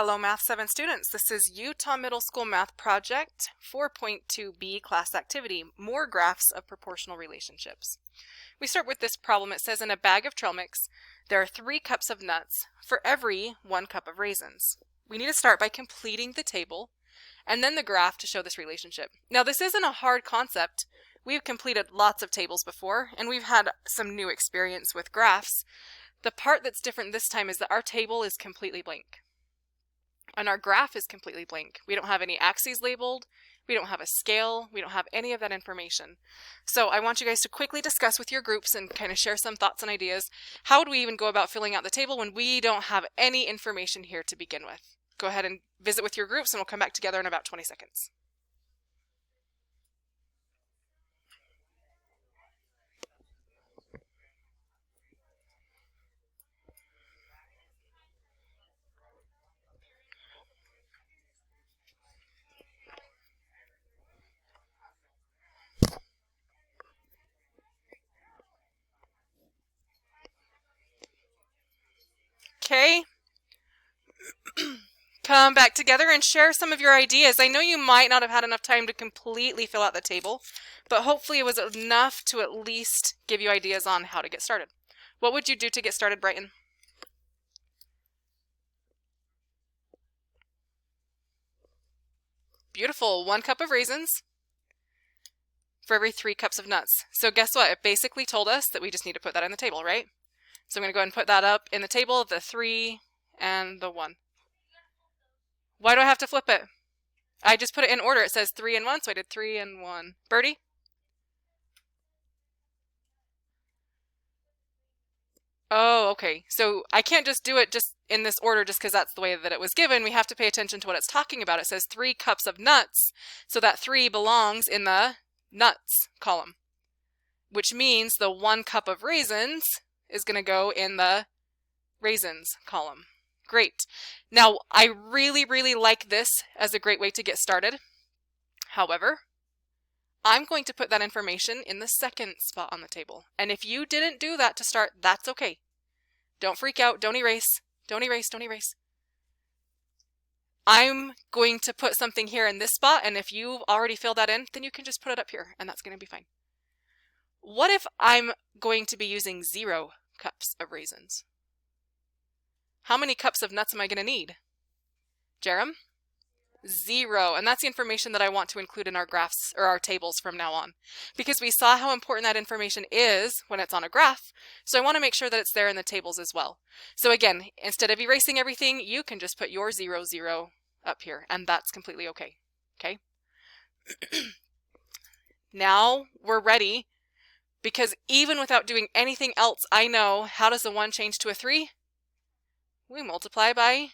Hello Math 7 students, this is Utah Middle School Math Project 4.2b class activity, more graphs of proportional relationships. We start with this problem. It says in a bag of trail mix, there are 3 cups of nuts for every 1 cup of raisins. We need to start by completing the table and then the graph to show this relationship. Now this isn't a hard concept. We've completed lots of tables before and we've had some new experience with graphs. The part that's different this time is that our table is completely blank. And our graph is completely blank. We don't have any axes labeled, we don't have a scale, we don't have any of that information. So I want you guys to quickly discuss with your groups and kind of share some thoughts and ideas. How would we even go about filling out the table when we don't have any information here to begin with? Go ahead and visit with your groups and we'll come back together in about 20 seconds. Okay, come back together and share some of your ideas. I know you might not have had enough time to completely fill out the table, but hopefully it was enough to at least give you ideas on how to get started. What would you do to get started, Brighton? Beautiful, 1 cup of raisins for every 3 cups of nuts. So guess what? It basically told us that we just need to put that in the table, right? So I'm going to go ahead and put that up in the table, the 3 and the 1. Why do I have to flip it? I just put it in order. It says 3 and 1, so I did 3 and 1. Birdie? Oh, okay. So I can't just do it just in this order just because that's the way that it was given. We have to pay attention to what it's talking about. It says 3 cups of nuts, so that 3 belongs in the nuts column, which means the 1 cup of raisins is going to go in the raisins column. Great. Now, I really like this as a great way to get started. However, I'm going to put that information in the second spot on the table. And if you didn't do that to start, that's okay. Don't freak out. Don't erase. Don't erase. Don't erase. I'm going to put something here in this spot, and if you've already filled that in, then you can just put it up here, and that's going to be fine. What if I'm going to be using 0 cups of raisins? How many cups of nuts am I going to need? Jerem? 0, and that's the information that I want to include in our graphs or our tables from now on, because we saw how important that information is when it's on a graph, so I want to make sure that it's there in the tables as well. So again, instead of erasing everything, you can just put your 0, 0 up here, and that's completely okay. Okay? Now we're ready, because even without doing anything else, I know, how does the 1 change to a 3? We multiply by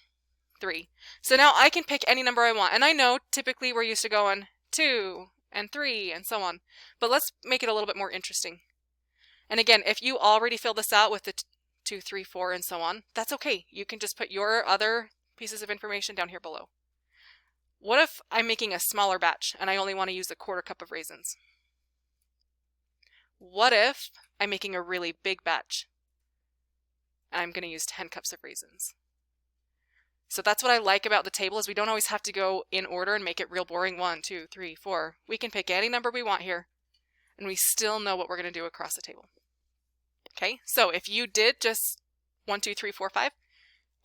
3. So now I can pick any number I want. And I know typically we're used to going 2 and 3 and so on. But let's make it a little bit more interesting. And again, if you already filled this out with the 2, 3, 4 and so on, that's okay. You can just put your other pieces of information down here below. What if I'm making a smaller batch and I only want to use a 1/4 cup of raisins? What if I'm making a really big batch and I'm going to use 10 cups of raisins? So that's what I like about the table, is we don't always have to go in order and make it real boring. 1, 2, 3, 4. We can pick any number we want here, and we still know what we're going to do across the table. Okay, so if you did just 1, 2, 3, 4, 5,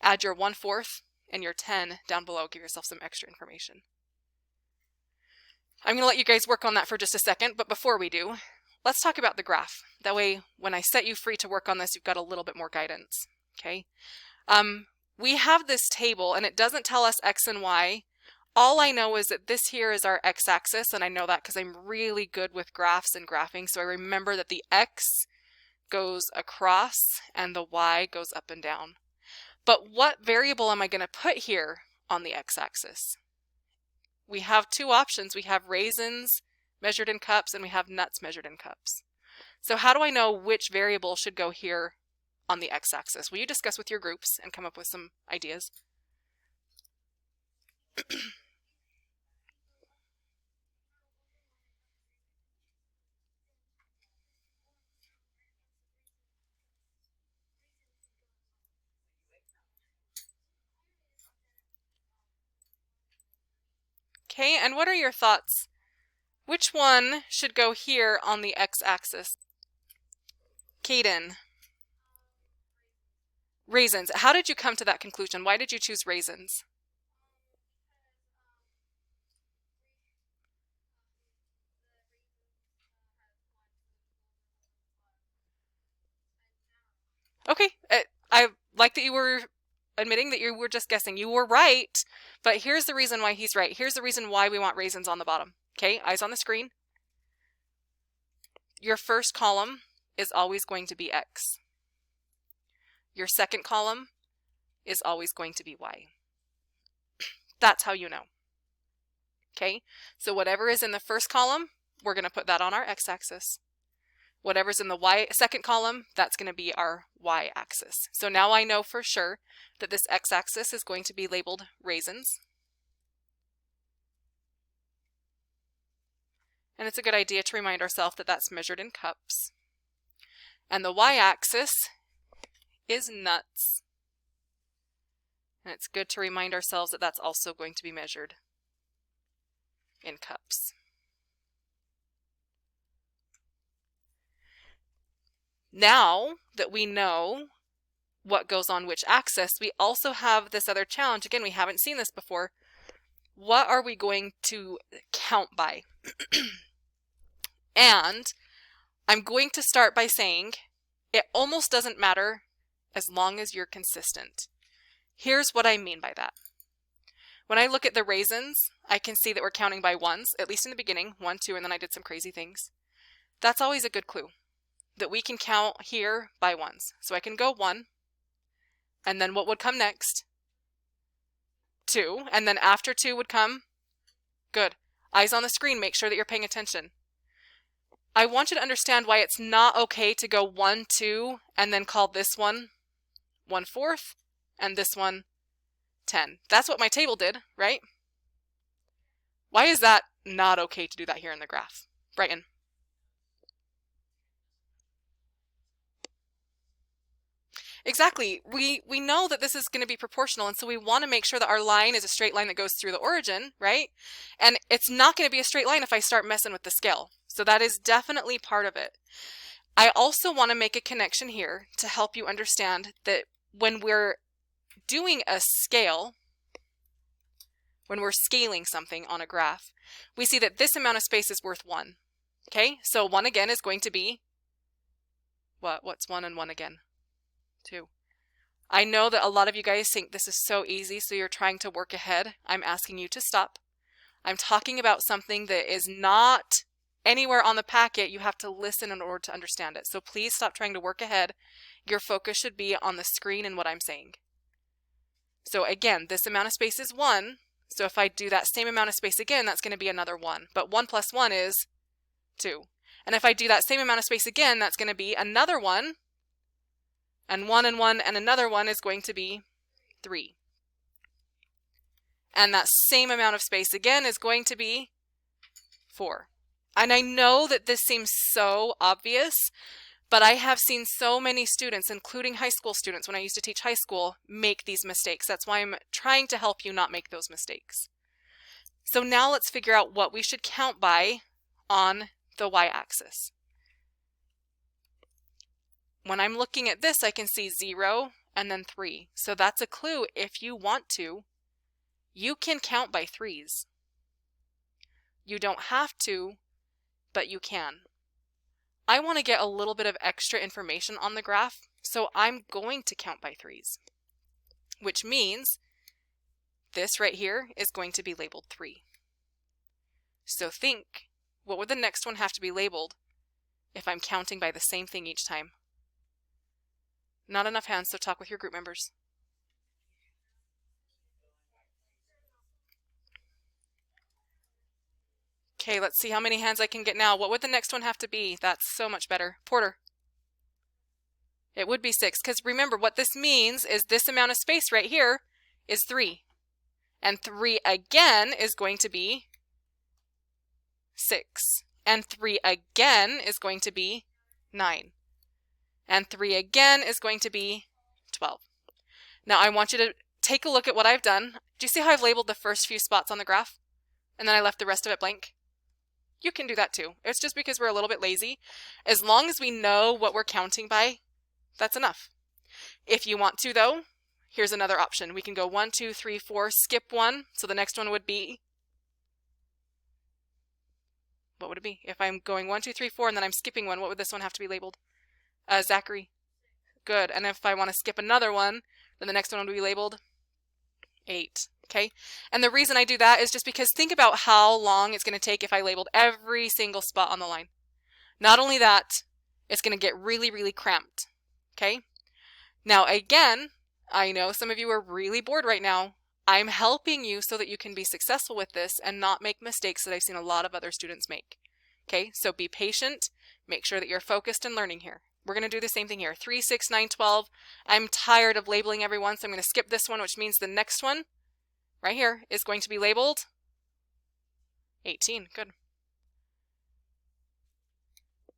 add your 1/4 and your 10 down below. Give yourself some extra information. I'm going to let you guys work on that for just a second, but before we do, let's talk about the graph. That way, when I set you free to work on this, you've got a little bit more guidance. Okay. We have this table and it doesn't tell us X and Y. All I know is that this here is our X-axis, and I know that because I'm really good with graphs and graphing, so I remember that the X goes across and the Y goes up and down. But what variable am I going to put here on the X-axis? We have 2 options. We have raisins measured in cups and we have nuts measured in cups. So how do I know which variable should go here on the X-axis? Will you discuss with your groups and come up with some ideas? Okay, and what are your thoughts? Which one should go here on the x-axis? Kaden. Raisins. How did you come to that conclusion? Why did you choose raisins? Okay, I like that you were admitting that you were just guessing. You were right, but here's the reason why he's right. Here's the reason why we want raisins on the bottom. Okay, eyes on the screen. Your first column is always going to be X. Your second column is always going to be Y. That's how you know. Okay, so whatever is in the first column, we're going to put that on our x-axis. Whatever's in the second column, that's going to be our y-axis. So now I know for sure that this x-axis is going to be labeled raisins. And it's a good idea to remind ourselves that that's measured in cups. And the y-axis is nuts. And it's good to remind ourselves that that's also going to be measured in cups. Now that we know what goes on which axis, we also have this other challenge. Again, we haven't seen this before. What are we going to count by? And I'm going to start by saying it almost doesn't matter as long as you're consistent. Here's what I mean by that. When I look at the raisins, I can see that we're counting by ones, at least in the beginning, 1, 2, and then I did some crazy things. That's always a good clue, that we can count here by ones. So I can go 1, and then what would come next? 2, and then after 2 would come? Good. Eyes on the screen, make sure that you're paying attention. I want you to understand why it's not okay to go 1, 2, and then call this one 1/4, and this one 10. That's what my table did, right? Why is that not okay to do that here in the graph? Brighton. Exactly. We know that this is going to be proportional, and so we want to make sure that our line is a straight line that goes through the origin, right? And it's not going to be a straight line if I start messing with the scale. So that is definitely part of it. I also want to make a connection here to help you understand that when we're doing a scale, when we're scaling something on a graph, we see that this amount of space is worth 1. Okay, so 1 again is going to be, what's 1 and 1 again? 2. I know that a lot of you guys think this is so easy, so you're trying to work ahead. I'm asking you to stop. I'm talking about something that is not anywhere on the packet. You have to listen in order to understand it. So please stop trying to work ahead. Your focus should be on the screen and what I'm saying. So again, this amount of space is 1. So if I do that same amount of space again, that's going to be another 1. But 1 plus 1 is 2. And if I do that same amount of space again, that's going to be another 1. And 1 and 1 and another 1 is going to be 3. And that same amount of space again is going to be 4. And I know that this seems so obvious, but I have seen so many students, including high school students when I used to teach high school, make these mistakes. That's why I'm trying to help you not make those mistakes. So now let's figure out what we should count by on the y-axis. When I'm looking at this, I can see 0 and then 3. So that's a clue. If you want to, you can count by 3s. You don't have to, but you can. I want to get a little bit of extra information on the graph, so I'm going to count by 3s, which means this right here is going to be labeled 3. So think, what would the next one have to be labeled if I'm counting by the same thing each time? Not enough hands, so talk with your group members. Okay, let's see how many hands I can get now. What would the next one have to be? That's so much better. Porter. It would be 6, because remember what this means is this amount of space right here is 3. And 3 again is going to be 6. And 3 again is going to be 9. And 3 again is going to be 12. Now I want you to take a look at what I've done. Do you see how I've labeled the first few spots on the graph? and then I left the rest of it blank? You can do that too. It's just because we're a little bit lazy. As long as we know what we're counting by, that's enough. If you want to though, here's another option. We can go 1, 2, 3, 4, skip 1. So the next one would be, what would it be? If I'm going 1, 2, 3, 4, and then I'm skipping 1, what would this one have to be labeled? Zachary. Good. And if I want to skip another one, then the next one would be labeled 8. Okay. And the reason I do that is just because think about how long it's going to take if I labeled every single spot on the line. Not only that, it's going to get really, really cramped. Okay. Now, again, I know some of you are really bored right now. I'm helping you so that you can be successful with this and not make mistakes that I've seen a lot of other students make. Okay, so be patient. Make sure that you're focused and learning here. We're going to do the same thing here. 3, 6, 9, 12. I'm tired of labeling everyone, so I'm going to skip this one, which means the next one right here is going to be labeled 18. Good.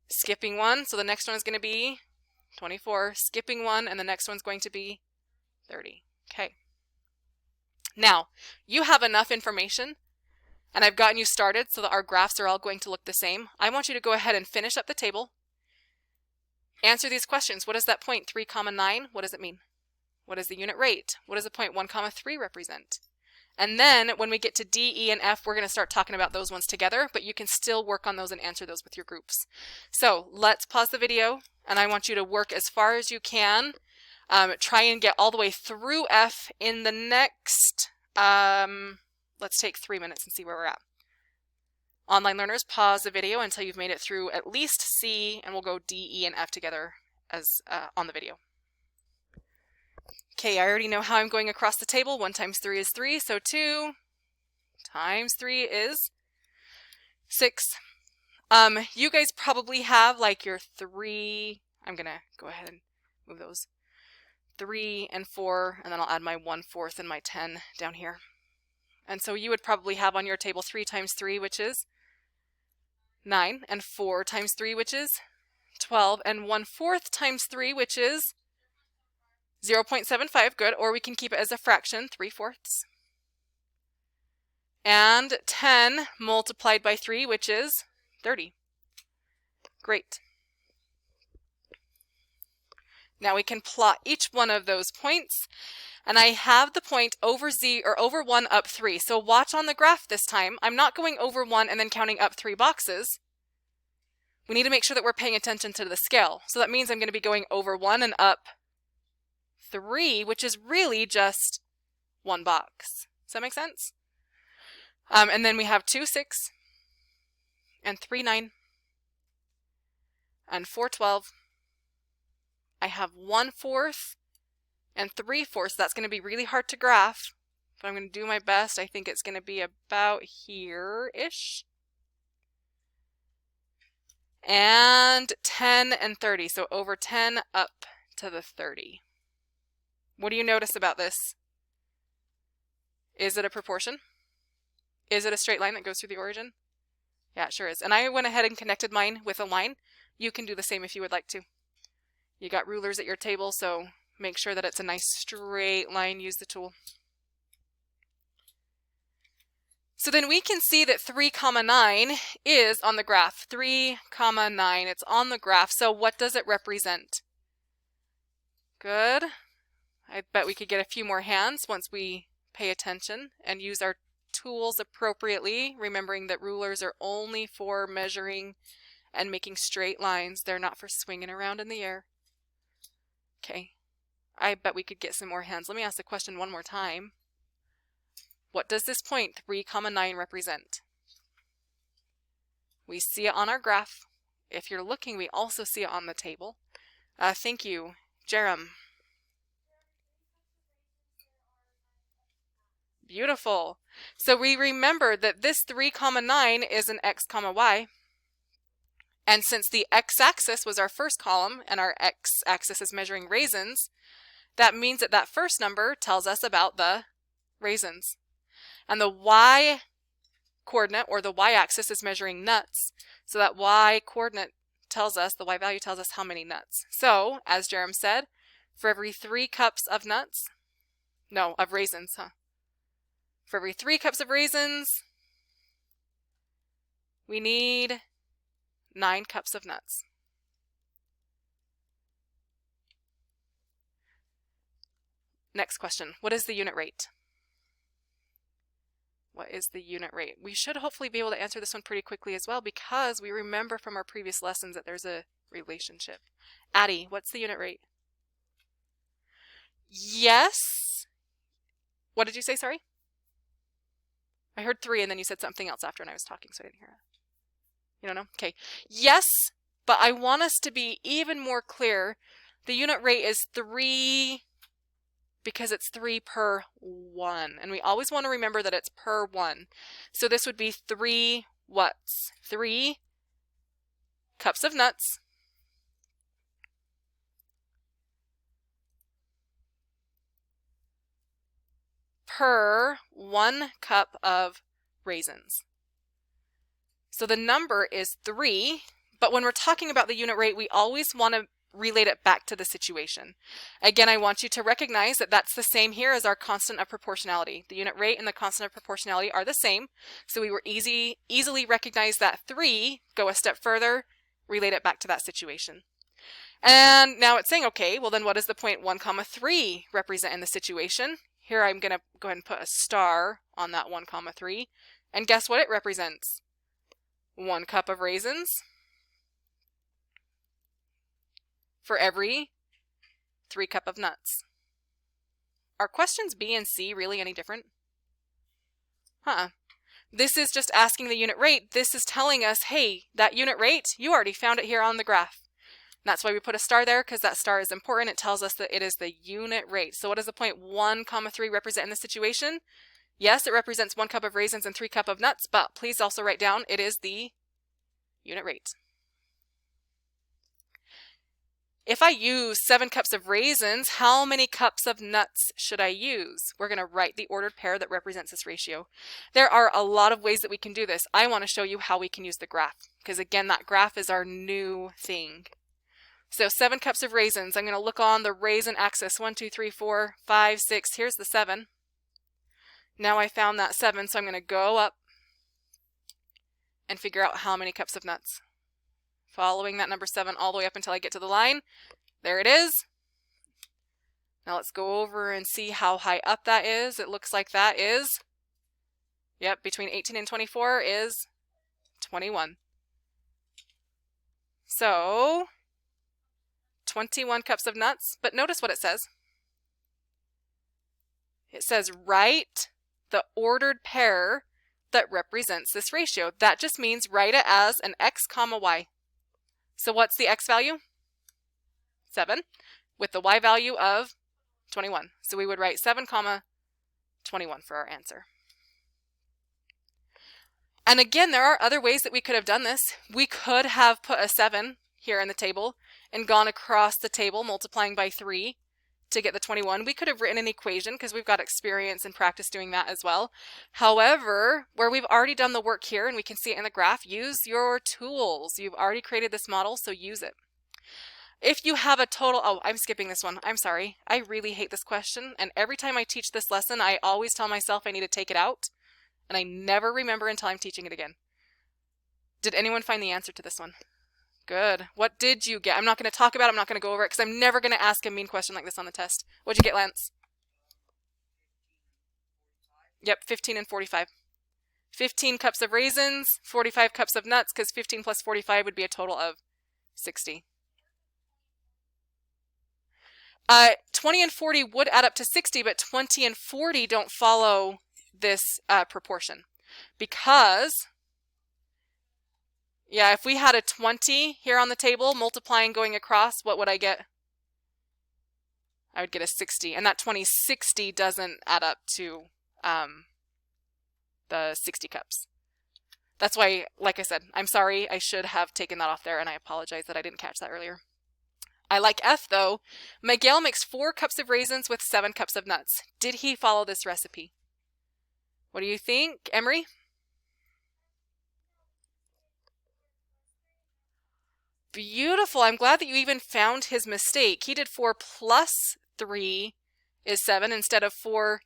Skipping 1, so the next one is going to be 24. Skipping 1, and the next one's going to be 30. Okay. Now, you have enough information, and I've gotten you started so that our graphs are all going to look the same. I want you to go ahead and finish up the table. Answer these questions. What does that point 3, 9? What does it mean? What is the unit rate? What does the point 1, 3 represent? And then when we get to D, E, and F, we're going to start talking about those ones together, but you can still work on those and answer those with your groups. So let's pause the video, and I want you to work as far as you can. Try and get all the way through F in the next, let's take 3 minutes and see where we're at. Online learners, pause the video until you've made it through at least C, and we'll go D, E, and F together as on the video. Okay, I already know how I'm going across the table. 1 times 3 is 3, so 2 times 3 is 6. You guys probably have like your 3, I'm going to go ahead and move those, 3 and 4, and then I'll add my 1/4 and my 10 down here. And so you would probably have on your table 3 times 3, which is 9, and 4 times 3, which is 12, and 1/4 times 3, which is 0.75, good, or we can keep it as a fraction, 3/4. And 10 multiplied by 3, which is 30. Great. Now we can plot each one of those points, and I have the point over Z or over 1 up 3. So watch on the graph this time. I'm not going over 1 and then counting up 3 boxes. We need to make sure that we're paying attention to the scale. So that means I'm going to be going over 1 and up 3, which is really just 1 box. Does that make sense? And then we have 2, 6, and 3, 9, and 4, 12. I have 1/4 and 3/4. That's going to be really hard to graph, but I'm going to do my best. I think it's going to be about here-ish. And 10 and 30. So over 10 up to the 30. What do you notice about this? Is it a proportion? Is it a straight line that goes through the origin? Yeah, it sure is. And I went ahead and connected mine with a line. You can do the same if you would like to. You got rulers at your table, so make sure that it's a nice straight line. Use the tool. So then we can see that 3, 9 is on the graph. 3, 9, it's on the graph. So what does it represent? Good. I bet we could get a few more hands once we pay attention and use our tools appropriately, remembering that rulers are only for measuring and making straight lines. They're not for swinging around in the air. Okay, I bet we could get some more hands. Let me ask the question one more time. What does this point 3, 9 represent? We see it on our graph. If you're looking, we also see it on the table. Thank you, Jerem. Beautiful. So we remember that this 3, 9 is an x, y. And since the x-axis was our first column and our x-axis is measuring raisins, that means that that first number tells us about the raisins. And the y-coordinate or the y-axis is measuring nuts. So that y-coordinate tells us, the y-value tells us how many nuts. So, as Jerem said, for every 3 cups of nuts, no, of raisins, For every 3 cups of raisins, We need 9 cups of nuts. Next question, what is the unit rate? What is the unit rate? We should hopefully be able to answer this one pretty quickly as well because we remember from our previous lessons that there's a relationship. Addie, what's the unit rate? Yes. What did you say, sorry? I heard 3 and then you said something else after and I was talking, so I didn't hear it. You don't know? Okay. Yes, but I want us to be even more clear. The unit rate is 3 because it's 3 per 1. And we always want to remember that it's per 1. So this would be 3 whats? 3 cups of nuts per 1 cup of raisins. So the number is 3, but when we're talking about the unit rate, we always want to relate it back to the situation. Again, I want you to recognize that that's the same here as our constant of proportionality. The unit rate and the constant of proportionality are the same, so we were easily recognize that 3, go a step further, relate it back to that situation. And now it's saying, okay, well then what does the point 1, 3 represent in the situation? Here I'm going to go ahead and put a star on that 1, 3, and guess what it represents? 1 cup of raisins for every 3 cup of nuts. Are questions B and C really any different? This is just asking the unit rate. This is telling us, hey, that unit rate, you already found it here on the graph. And that's why we put a star there, because that star is important. It tells us that it is the unit rate. So what does the point 1, 3 represent in this situation? Yes, it represents 1 cup of raisins and 3 cup of nuts, but please also write down it is the unit rate. If I use 7 cups of raisins, how many cups of nuts should I use? We're going to write the ordered pair that represents this ratio. There are a lot of ways that we can do this. I want to show you how we can use the graph, because again, that graph is our new thing. So 7 cups of raisins. I'm going to look on the raisin axis. 1, 2, 3, 4, 5, 6. Here's the 7. Now I found that 7, so I'm going to go up and figure out how many cups of nuts. Following that number 7 all the way up until I get to the line. There it is. Now let's go over and see how high up that is. It looks like that is, yep, between 18 and 24 is 21. So 21 cups of nuts, but notice what it says. It says write the ordered pair that represents this ratio. That just means write it as an x comma y. So what's the x value? 7, with the y value of 21. So we would write 7 comma 21 for our answer. And again, there are other ways that we could have done this. We could have put a 7 here in the table and gone across the table multiplying by 3 to get the 21. We could have written an equation because we've got experience and practice doing that as well. However, where we've already done the work here and we can see it in the graph, use your tools. You've already created this model, so use it. If you have a total, oh, I'm skipping this one. I'm sorry. I really hate this question. And every time I teach this lesson, I always tell myself I need to take it out. And I never remember until I'm teaching it again. Did anyone find the answer to this one? Good. What did you get? I'm not going to talk about it. I'm not going to go over it because I'm never going to ask a mean question like this on the test. What'd you get, Lance? Yep, 15 and 45. 15 cups of raisins, 45 cups of nuts, because 15 plus 45 would be a total of 60. 20 and 40 would add up to 60, but 20 and 40 don't follow this proportion because, yeah, if we had a 20 here on the table multiplying going across, what would I get? I would get a 60, and that 60 doesn't add up to the 60 cups. That's why, like I said, I'm sorry, I should have taken that off there, and I apologize that I didn't catch that earlier. I like F though. Miguel makes 4 cups of raisins with 7 cups of nuts. Did he follow this recipe? What do you think, Emery? Beautiful. I'm glad that you even found his mistake. He did 4 plus 3 is 7 instead of 4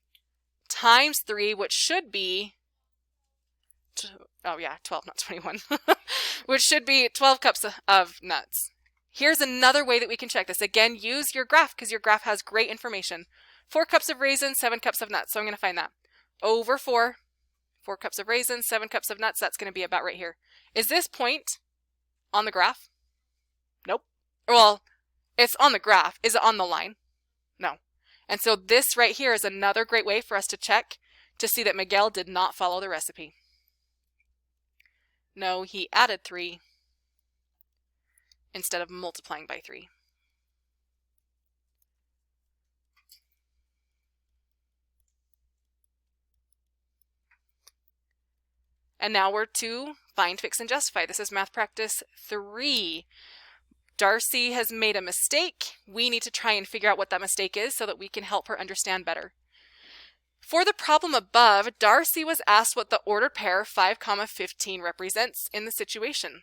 times 3, which should be oh yeah, 12, not 21, which should be 12 cups of nuts. Here's another way that we can check this. Again, use your graph because your graph has great information. 4 cups of raisins, 7 cups of nuts. So I'm going to find that. Over 4 cups of raisins, 7 cups of nuts. That's going to be about right here. Is this point on the graph? Nope. Well, it's on the graph. Is it on the line? No. And so this right here is another great way for us to check to see that Miguel did not follow the recipe. No, he added 3 instead of multiplying by 3. And now we're to find, fix, and justify. This is math practice 3. Darcy has made a mistake. We need to try and figure out what that mistake is so that we can help her understand better. For the problem above, Darcy was asked what the ordered pair 5, 15 represents in the situation.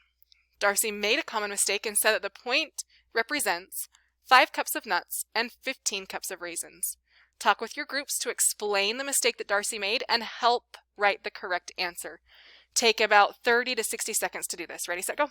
Darcy made a common mistake and said that the point represents 5 cups of nuts and 15 cups of raisins. Talk with your groups to explain the mistake that Darcy made and help write the correct answer. Take about 30 to 60 seconds to do this. Ready, set, go.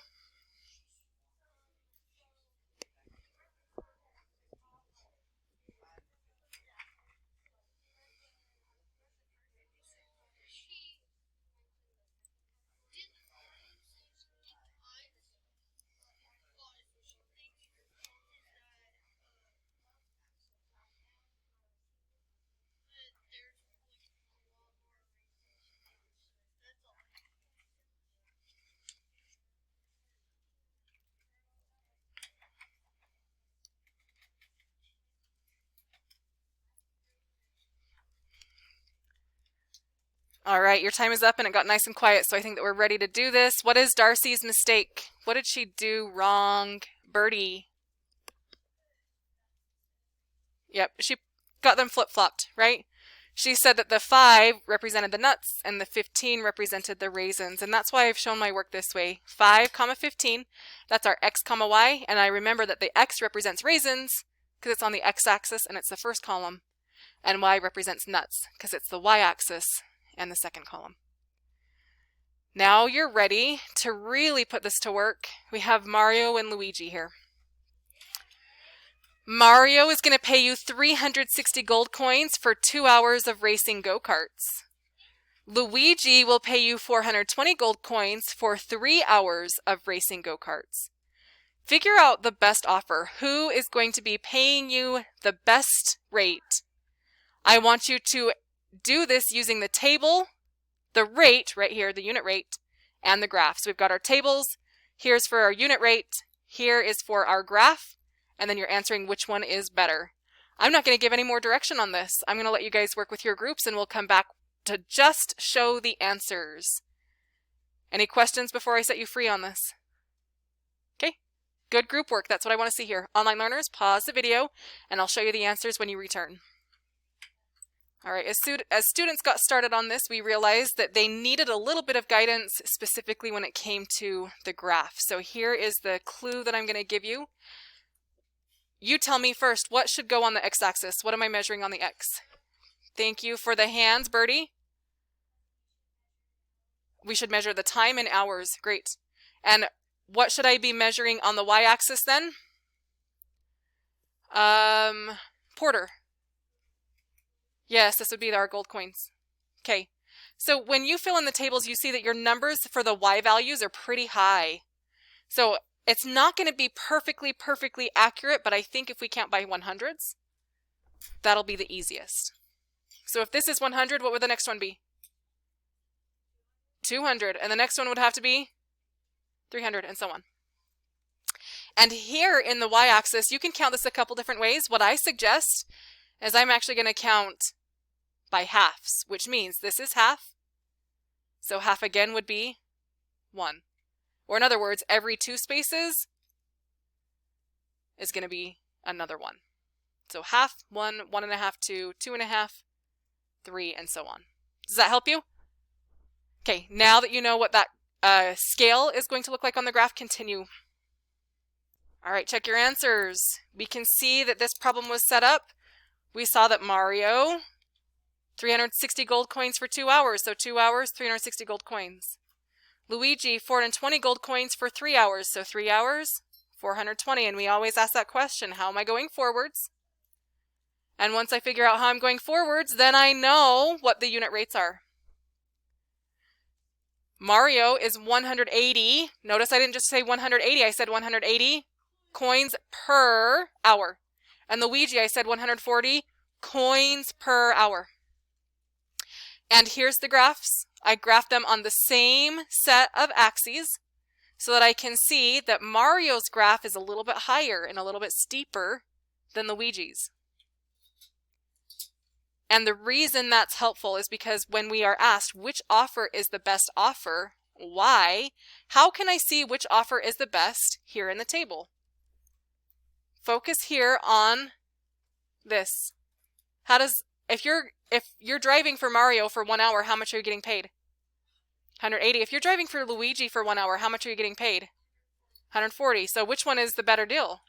All right, your time is up and it got nice and quiet, so I think that we're ready to do this. What is Darcy's mistake? What did she do wrong? Birdie. Yep, she got them flip-flopped, right? She said that the 5 represented the nuts and the 15 represented the raisins, and that's why I've shown my work this way. 5, 15, that's our x, y, and I remember that the x represents raisins because it's on the x-axis and it's the first column, and y represents nuts because it's the y-axis and the second column. Now you're ready to really put this to work. We have Mario and Luigi here. Mario is going to pay you 360 gold coins for 2 hours of racing go-karts. Luigi will pay you 420 gold coins for 3 hours of racing go-karts. Figure out the best offer. Who is going to be paying you the best rate? I want you to do this using the table, the rate right here, the unit rate, and the graph. So we've got our tables. Here's for our unit rate. Here is for our graph. And then you're answering which one is better. I'm not going to give any more direction on this. I'm going to let you guys work with your groups and we'll come back to just show the answers. Any questions before I set you free on this? Okay, good group work. That's what I want to see here. Online learners, pause the video and I'll show you the answers when you return. All right, as students got started on this, we realized that they needed a little bit of guidance specifically when it came to the graph. So here is the clue that I'm going to give you. You tell me first, what should go on the x-axis? What am I measuring on the x? Thank you for the hands, Birdie. We should measure the time in hours. Great. And what should I be measuring on the y-axis then? Porter. Yes, this would be our gold coins. Okay. So when you fill in the tables, you see that your numbers for the y values are pretty high. So it's not going to be perfectly accurate, but I think if we count by 100s, that'll be the easiest. So if this is 100, what would the next one be? 200. And the next one would have to be 300, and so on. And here in the y-axis, you can count this a couple different ways. What I suggest is I'm actually going to count by halves, which means this is half. So half again would be 1. Or in other words, every 2 spaces is going to be another 1. So half, 1, 1.5, 2, 2.5, 3, and so on. Does that help you? Okay, now that you know what that scale is going to look like on the graph, continue. All right, check your answers. We can see that this problem was set up. We saw that Mario 360 gold coins for 2 hours, so 2 hours, 360 gold coins. Luigi, 420 gold coins for 3 hours, so 3 hours, 420. And we always ask that question, how am I going forwards? And once I figure out how I'm going forwards, then I know what the unit rates are. Mario is 180. Notice I didn't just say 180, I said 180 coins per hour. And Luigi, I said 140 coins per hour. And here's the graphs. I graphed them on the same set of axes so that I can see that Mario's graph is a little bit higher and a little bit steeper than Luigi's. And the reason that's helpful is because when we are asked which offer is the best offer, why, how can I see which offer is the best here in the table? Focus here on this. If you're driving for Mario for 1 hour, how much are you getting paid? 180. If you're driving for Luigi for 1 hour, how much are you getting paid? 140. So which one is the better deal?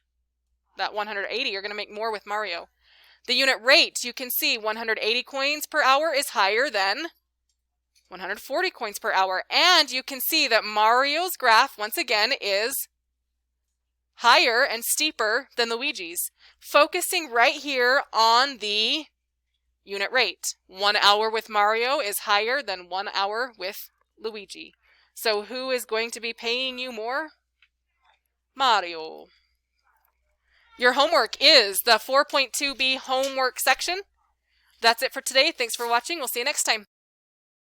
That 180. You're going to make more with Mario. The unit rate, you can see 180 coins per hour is higher than 140 coins per hour. And you can see that Mario's graph, once again, is higher and steeper than Luigi's. Focusing right here on the unit rate. 1 hour with Mario is higher than 1 hour with Luigi. So who is going to be paying you more? Mario. Your homework is the 4.2b homework section. That's it for today. Thanks for watching. We'll see you next time.